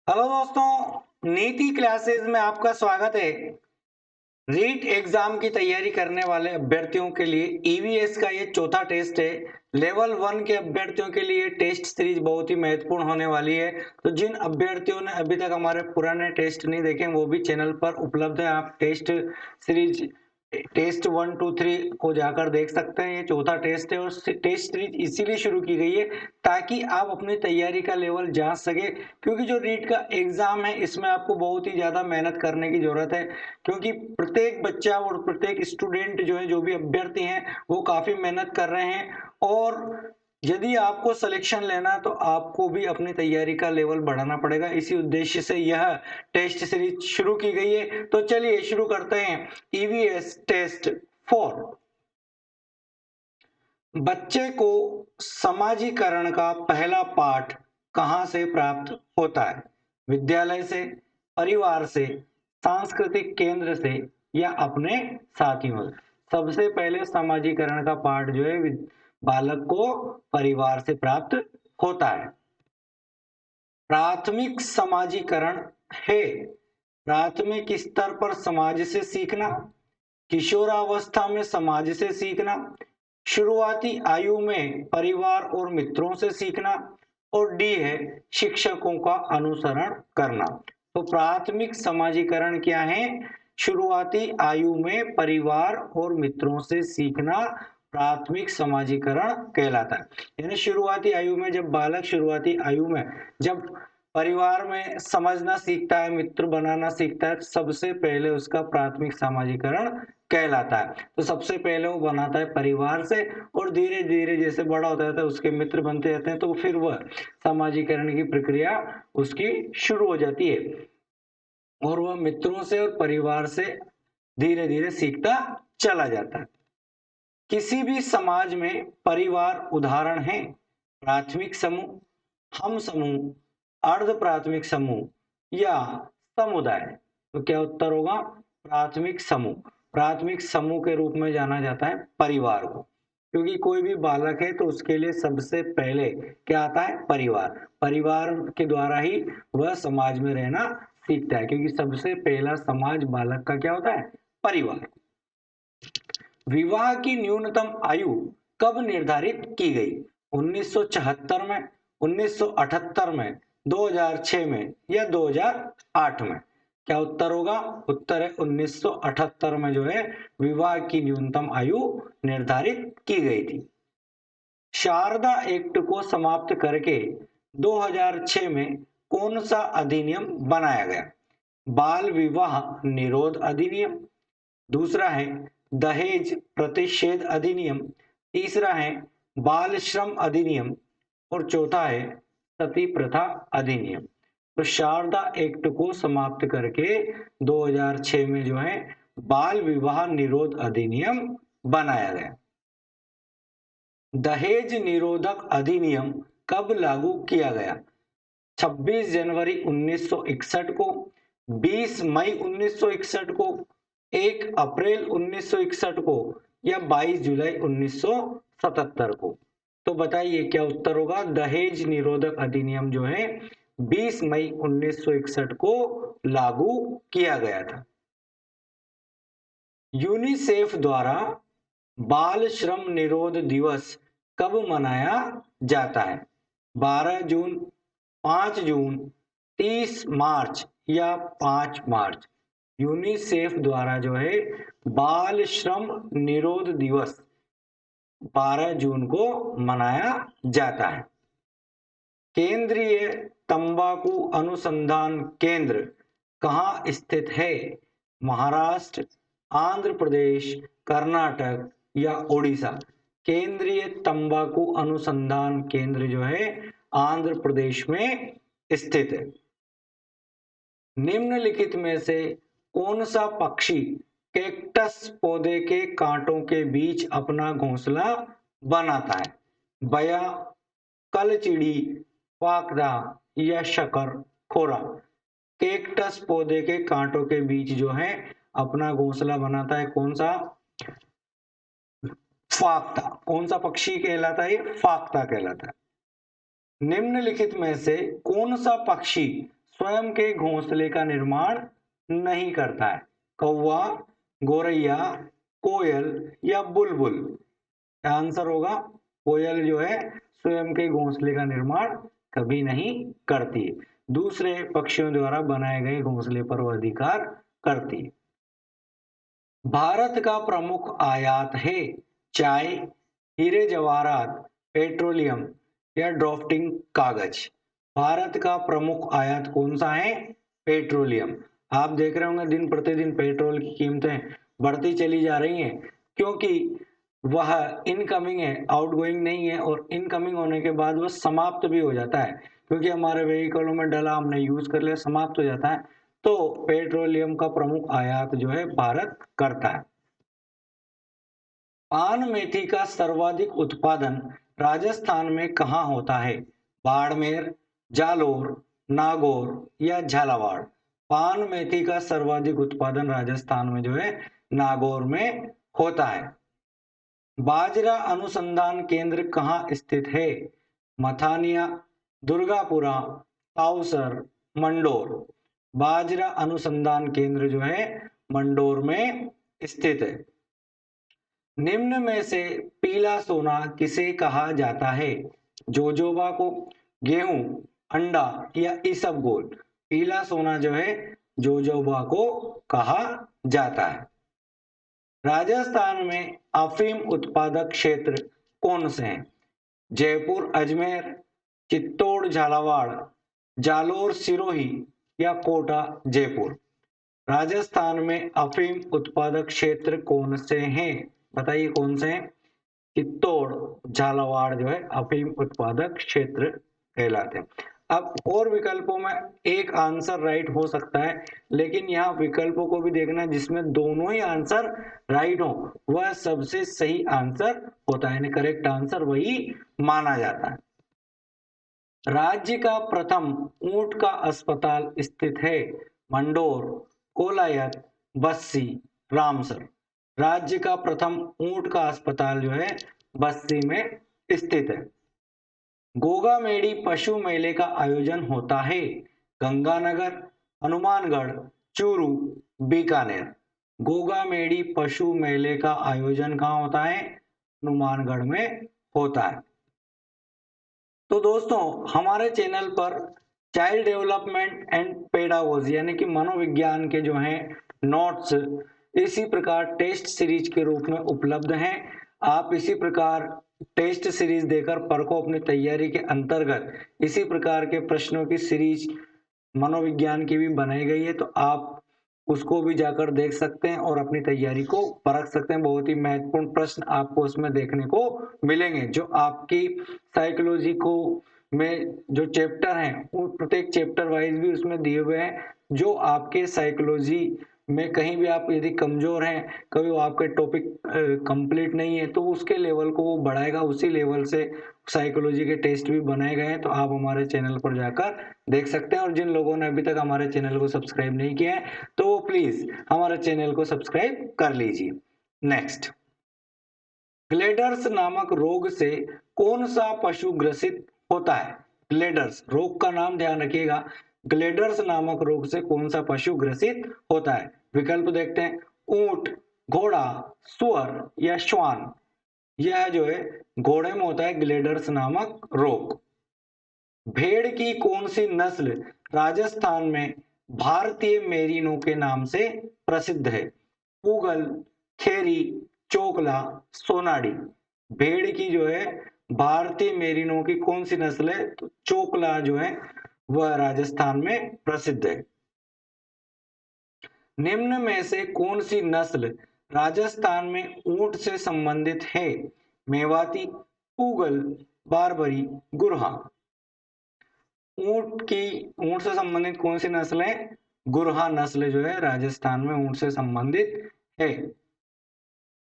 Hello दोस्तों, नीति classes में आपका स्वागत है। रीट एग्जाम की तैयारी करने वाले अभ्यर्थियों के लिए ईवीएस का ये चौथा टेस्ट है। लेवल 1 के अभ्यर्थियों के लिए टेस्ट सीरीज बहुत ही महत्वपूर्ण होने वाली है। तो जिन अभ्यर्थियों ने अभी तक हमारे पुराने टेस्ट नहीं देखे वो भी चैनल पर उपलब्ध है। आप टेस्ट सीरीज टेस्ट 1, 2, 3 को जाकर देख सकते हैं। ये चौथा टेस्ट है और टेस्ट सीरीज इसीलिए शुरू की गई है ताकि आप अपनी तैयारी का लेवल जांच सके, क्योंकि जो रीट का एग्जाम है इसमें आपको बहुत ही ज्यादा मेहनत करने की जरूरत है। क्योंकि प्रत्येक बच्चा और प्रत्येक स्टूडेंट जो है, जो भी अभ्यर्थी हैं, वो काफी मेहनत कर रहे हैं। और यदि आपको सिलेक्शन लेना है तो आपको भी अपनी तैयारी का लेवल बढ़ाना पड़ेगा। इसी उद्देश्य से यह टेस्ट सीरीज शुरू की गई है। तो चलिए शुरू करते हैं। EVS test 4। बच्चे को समाजीकरण का पहला पाठ कहाँ से प्राप्त होता है? विद्यालय से, परिवार से, सांस्कृतिक केंद्र से या अपने साथियों से? सबसे पहले समाजीकरण का पाठ जो है बालक को परिवार से प्राप्त होता है। प्राथमिक समाजीकरण है प्राथमिक स्तर पर समाज से सीखना, किशोरावस्था में समाज से सीखना, शुरुआती आयु में परिवार और मित्रों से सीखना, और डी है शिक्षकों का अनुसरण करना। तो प्राथमिक समाजीकरण क्या है? शुरुआती आयु में परिवार और मित्रों से सीखना प्राथमिक समाजीकरण कहलाता है। यानी शुरुआती आयु में जब बालक शुरुआती आयु में जब परिवार में समझना सीखता है, मित्र बनाना सीखता है, तो सबसे पहले उसका प्राथमिक समाजीकरण कहलाता है। तो सबसे पहले वो बनाता है परिवार से, और धीरे धीरे जैसे बड़ा होता जाता है उसके मित्र बनते जाते हैं, तो फिर वह समाजीकरण की प्रक्रिया उसकी शुरू हो जाती है और वह मित्रों से और परिवार से धीरे धीरे सीखता चला जाता है। किसी भी समाज में परिवार उदाहरण है। प्राथमिक समूह, हम समूह, अर्ध प्राथमिक समूह या समुदाय? तो क्या उत्तर होगा? प्राथमिक समूह। प्राथमिक समूह के रूप में जाना जाता है परिवार को, क्योंकि कोई भी बालक है तो उसके लिए सबसे पहले क्या आता है? परिवार। परिवार के द्वारा ही वह समाज में रहना सीखता है, क्योंकि सबसे पहला समाज बालक का क्या होता है? परिवार। विवाह की न्यूनतम आयु कब निर्धारित की गई? 1974 में, 1978 में, 2006 में या 2008 में? क्या उत्तर होगा? उत्तर है 1978 में जो है विवाह की न्यूनतम आयु निर्धारित की गई थी। शारदा एक्ट को समाप्त करके 2006 में कौन सा अधिनियम बनाया गया? बाल विवाह निरोध अधिनियम, दूसरा है दहेज प्रतिषेध अधिनियम, तीसरा है बाल श्रम अधिनियम, और चौथा है सती प्रथा अधिनियम। तो शारदा एक्ट को समाप्त करके 2006 में जो है बाल विवाह निरोध अधिनियम बनाया गया। दहेज निरोधक अधिनियम कब लागू किया गया? 26 जनवरी 1961 को, 20 मई 1961 को, 1 अप्रैल 1961 को या 22 जुलाई 1977 को? तो बताइए क्या उत्तर होगा? दहेज निरोधक अधिनियम जो है 20 मई 1961 को लागू किया गया था। यूनिसेफ द्वारा बाल श्रम निरोध दिवस कब मनाया जाता है? 12 जून, 5 जून, 30 मार्च या 5 मार्च? यूनिसेफ द्वारा जो है बाल श्रम निरोध दिवस 12 जून को मनाया जाता है। केंद्रीय तंबाकू अनुसंधान केंद्र कहाँ स्थित है? महाराष्ट्र, आंध्र प्रदेश, कर्नाटक या उड़ीसा? केंद्रीय तंबाकू अनुसंधान केंद्र जो है आंध्र प्रदेश में स्थित है। निम्नलिखित में से कौन सा पक्षी कैक्टस पौधे के कांटों के बीच अपना घोंसला बनाता है? बया, कलचिड़ी, फाकदा या शकरखोरा? कैक्टस पौधे के कांटों के बीच जो है अपना घोंसला बनाता है कौन सा? फाकता। कौन सा पक्षी कहलाता है? फाकता कहलाता है। निम्नलिखित में से कौन सा पक्षी स्वयं के घोंसले का निर्माण नहीं करता है? कौवा, गोरैया, कोयल या बुलबुल? आंसर होगा कोयल जो है स्वयं के घोंसले का निर्माण कभी नहीं करती, दूसरे पक्षियों द्वारा बनाए गए घोंसले पर वो अधिकार करती। भारत का प्रमुख आयात है चाय, हीरे जवाहरात, पेट्रोलियम या ड्राफ्टिंग कागज? भारत का प्रमुख आयात कौन सा है? पेट्रोलियम। आप देख रहे होंगे दिन प्रतिदिन पेट्रोल की कीमतें बढ़ती चली जा रही हैं, क्योंकि वह इनकमिंग है, आउटगोइंग नहीं है, और इनकमिंग होने के बाद वह समाप्त भी हो जाता है, क्योंकि हमारे व्हीकलों में डला, हमने यूज कर लिया, समाप्त हो जाता है। तो पेट्रोलियम का प्रमुख आयात जो है भारत करता है। पान मेथी का सर्वाधिक उत्पादन राजस्थान में कहाँ होता है? बाड़मेर, जालोर, नागौर या झालावाड़? पान मेथी का सर्वाधिक उत्पादन राजस्थान में जो है नागौर में होता है। बाजरा अनुसंधान केंद्र कहाँ स्थित है? मथानिया, दुर्गापुरा, ताउसर, मंडोर? बाजरा अनुसंधान केंद्र जो है मंडोर में स्थित है। निम्न में से पीला सोना किसे कहा जाता है? जोजोबा को, गेहूं, अंडा या इसबगोल? पीला सोना जो है जोजोबा को कहा जाता है। राजस्थान में अफीम उत्पादक क्षेत्र कौन से हैं? जयपुर, अजमेर, चित्तौड़, झालावाड़, जालोर, सिरोही या कोटा, जयपुर? राजस्थान में अफीम उत्पादक क्षेत्र कौन से हैं? बताइए कौन से हैं? चित्तौड़, झालावाड़ जो है अफीम उत्पादक क्षेत्र कहलाते हैं। अब और विकल्पों में एक आंसर राइट हो सकता है, लेकिन यहाँ विकल्पों को भी देखना है, जिसमें दोनों ही आंसर राइट हो वह सबसे सही आंसर होता है, यानी करेक्ट आंसर वही माना जाता है। राज्य का प्रथम ऊंट का अस्पताल स्थित है? मंडोर, कोलायत, बस्सी, रामसर? राज्य का प्रथम ऊंट का अस्पताल जो है बस्सी में स्थित है। गोगा मेडी पशु मेले का आयोजन होता है? गंगानगर, हनुमानगढ़, चूरू, बीकानेर? गोगा मेडी पशु मेले का आयोजन कहाँ होता है? हनुमानगढ़ में होता है। तो दोस्तों, हमारे चैनल पर चाइल्ड डेवलपमेंट एंड पेडागोजी यानी कि मनोविज्ञान के जो हैं नोट्स इसी प्रकार टेस्ट सीरीज के रूप में उपलब्ध हैं। आप इसी प्रकार टेस्ट सीरीज देकर परखो अपनी तैयारी के अंतर्गत। इसी प्रकार के प्रश्नों की सीरीज मनोविज्ञान की भी बनाई गई है, तो आप उसको भी जाकर देख सकते हैं और अपनी तैयारी को परख सकते हैं। बहुत ही महत्वपूर्ण प्रश्न आपको उसमें देखने को मिलेंगे, जो आपकी साइकोलॉजी को में जो चैप्टर हैं वो प्रत्येक चैप्टर वाइज भी उसमें दिए हुए हैं, जो आपके साइकोलॉजी में कहीं भी आप यदि कमजोर हैं, कभी वो आपके टॉपिक कंप्लीट नहीं है, तो उसके लेवल को वो बढ़ाएगा। उसी लेवल से साइकोलॉजी के टेस्ट भी बनाए गए हैं, तो आप हमारे चैनल पर जाकर देख सकते हैं। और जिन लोगों ने अभी तक हमारे चैनल को सब्सक्राइब नहीं किया है, तो प्लीज हमारे चैनल को सब्सक्राइब कर लीजिए। नेक्स्ट, ग्लेडर्स नामक रोग से कौन सा पशु ग्रसित होता है? ग्लेडर्स रोग का नाम ध्यान रखिएगा। ग्लेडर्स नामक रोग से कौन सा पशु ग्रसित होता है? विकल्प देखते हैं। ऊंट, घोड़ा, सुअर या श्वान? यह जो है घोड़े में होता है ग्लेडर्स नामक रोग। भेड़ की कौन सी नस्ल राजस्थान में भारतीय मेरिनो के नाम से प्रसिद्ध है? पूगल, खेरी, चोकला, सोनाडी? भेड़ की जो है भारतीय मेरिनो की कौन सी नस्ल है? तो चोकला जो है वह राजस्थान में प्रसिद्ध है। निम्न में से कौन सी नस्ल राजस्थान में ऊंट से संबंधित है? मेवाती, पूगल, बारबरी, गुरहा? ऊंट से संबंधित कौन सी नस्ल है? गुरहा नस्ल जो है राजस्थान में ऊंट से संबंधित है।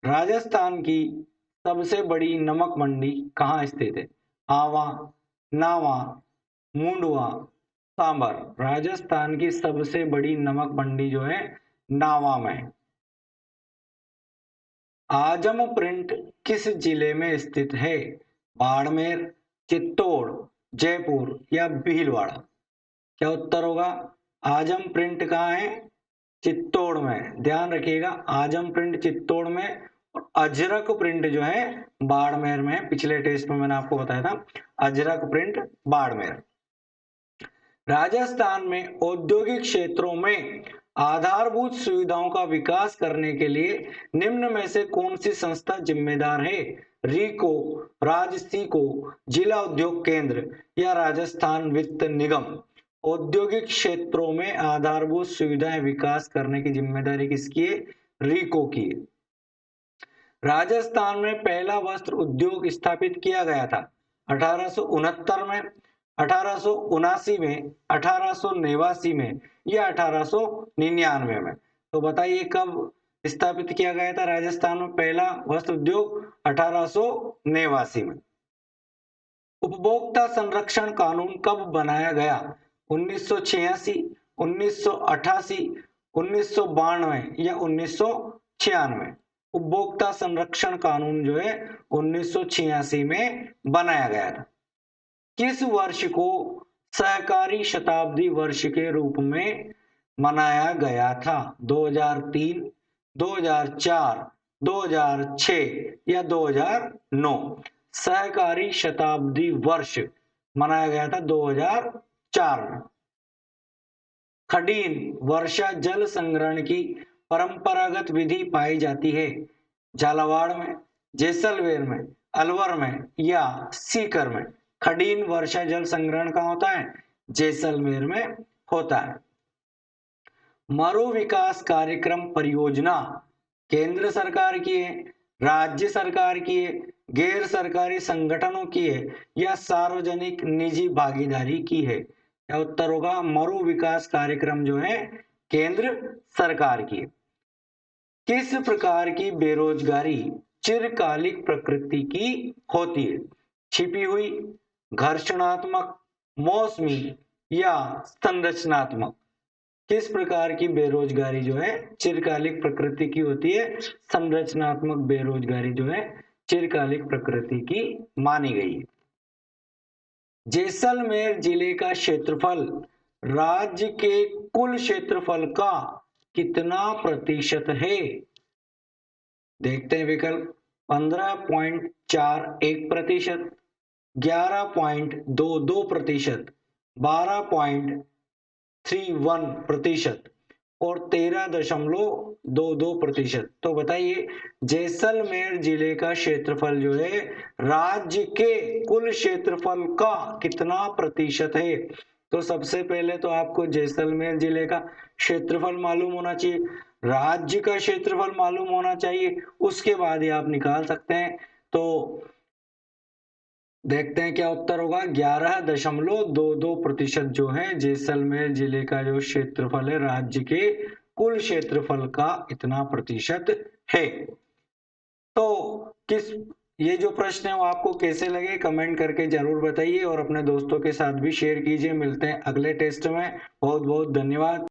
राजस्थान की सबसे बड़ी नमक मंडी कहाँ स्थित है? आवा, नावा, मुंडवा, सांबर? राजस्थान की सबसे बड़ी नमक मंडी जो है नावा में है। आजम प्रिंट किस जिले में स्थित है? बाड़मेर, चित्तौड़, जयपुर या भीलवाड़ा? क्या उत्तर होगा? आजम प्रिंट कहाँ है? चित्तौड़ में। ध्यान रखिएगा, आजम प्रिंट चित्तौड़ में और अजरक प्रिंट जो है बाड़मेर में है। पिछले टेस्ट में मैंने आपको बताया था, अजरक प्रिंट बाड़मेर। राजस्थान में औद्योगिक क्षेत्रों में आधारभूत सुविधाओं का विकास करने के लिए निम्न में से कौन सी संस्था जिम्मेदार है? रीको, राजसीको, जिला उद्योग केंद्र या राजस्थान वित्त निगम। औद्योगिक क्षेत्रों में आधारभूत सुविधाएं विकास करने की जिम्मेदारी किसकी है? रीको की है। राजस्थान में पहला वस्त्र उद्योग स्थापित किया गया था 1869 में, 1879 में, 1889 में या 1899 में। तो बताइए कब स्थापित किया गया था राजस्थान में पहला वस्त्र उद्योग? 1889 में। उपभोक्ता संरक्षण कानून कब बनाया गया? 1986, 1988, 1992 या 1996? उपभोक्ता संरक्षण कानून जो है 1986 में बनाया गया था। किस वर्ष को सहकारी शताब्दी वर्ष के रूप में मनाया गया था? 2003, 2004, 2006 या 2009? सहकारी शताब्दी वर्ष मनाया गया था 2004 में। खडीन वर्षा जल संग्रहण की परंपरागत विधि पाई जाती है झालावाड़ में, जैसलमेर में, अलवर में या सीकर में? खडीन वर्षा जल संग्रहण कहाँ होता है? जैसलमेर में होता है। मरु विकास कार्यक्रम परियोजना केंद्र सरकार की है, राज्य सरकार की है, गैर सरकारी संगठनों की है या सार्वजनिक निजी भागीदारी की है? क्या उत्तर होगा? मरु विकास कार्यक्रम जो है केंद्र सरकार की है। किस प्रकार की बेरोजगारी चिरकालिक प्रकृति की होती है? छिपी हुई, घर्षणात्मक, मौसमी या संरचनात्मक? किस प्रकार की बेरोजगारी जो है चिरकालिक प्रकृति की होती है? संरचनात्मक बेरोजगारी जो है चिरकालिक प्रकृति की मानी गई है। जैसलमेर जिले का क्षेत्रफल राज्य के कुल क्षेत्रफल का कितना प्रतिशत है? देखते हैं विकल्प। 15.41%, 11.22%, 12.31% और 13.22%। तो बताइए जैसलमेर जिले का क्षेत्रफल जो है राज्य के कुल क्षेत्रफल का कितना प्रतिशत है? तो सबसे पहले तो आपको जैसलमेर जिले का क्षेत्रफल मालूम होना चाहिए, राज्य का क्षेत्रफल मालूम होना चाहिए, उसके बाद ही आप निकाल सकते हैं। तो देखते हैं क्या उत्तर होगा। 11.22% जो है जैसलमेर जिले का जो क्षेत्रफल है राज्य के कुल क्षेत्रफल का इतना प्रतिशत है। तो ये जो प्रश्न है वो आपको कैसे लगे कमेंट करके जरूर बताइए और अपने दोस्तों के साथ भी शेयर कीजिए। मिलते हैं अगले टेस्ट में। बहुत बहुत धन्यवाद।